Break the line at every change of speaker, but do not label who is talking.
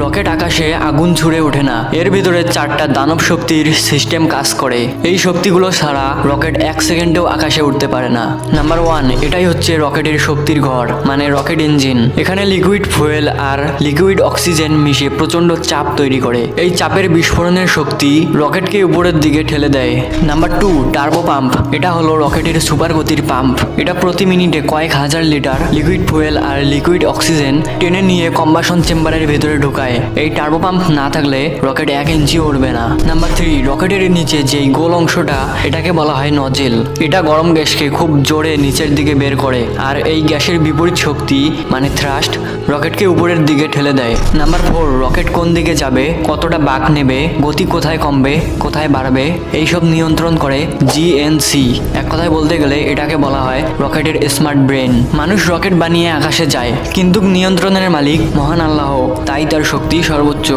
Rocket আকাশে আগুন ছুড়ে ওঠে না, এর ভিতরে 4টা দানব শক্তির সিস্টেম কাজ করে। এই শক্তিগুলো ছাড়া রকেট 1 সেকেন্ডেও আকাশে উঠতে পারে না। নাম্বার 1, এটাই হচ্ছে রকেটের শক্তির ঘর, মানে রকেট ইঞ্জিন। এখানে লিকুইড ফুয়েল আর লিকুইড অক্সিজেন মিশে প্রচন্ড চাপ তৈরি করে। এই চাপের বিস্ফোরণের শক্তি রকেটকে উপরের দিকে ঠেলে দেয়। Number 2, turbo pump. এটা হলো রকেটের সুপার গতির পাম্প। এটা প্রতি মিনিটে কয়েক হাজার লিটার লিকুইড ফুয়েল আর লিকুইড অক্সিজেন টেনে নিয়ে কম্বাসন চেম্বারের ভেতরে ঢোকায়। এই টার্বো পাম্প না থাকলে রকেট 1 ইঞ্চি উড়বে না। নাম্বার 3, রকেটের নিচে যেই গোল অংশটা, এটাকে বলা হয় নজেল। এটা গরম গ্যাসকে খুব জোরে নিচের দিকে বের করে, আর এই গ্যাসের বিপরীত শক্তি মানে থ্রাস্ট রকেটকে উপরের দিকে ঠেলে দেয়। নাম্বার 4, রকেট কোন দিকে যাবে, কতটা বাঁক নেবে, গতি কোথায় কমবে কোথায় বাড়বে, এইসব নিয়ন্ত্রণ করে জিএনসি। এক কথায় বলতে গেলে এটাকে বলা হয় রকেটের স্মার্ট ব্রেন। মানুষ রকেট বানিয়ে আকাশে যায়, কিন্তু নিয়ন্ত্রণের মালিক মহান আল্লাহ, তাই তার শক্তি সর্বোচ্চ।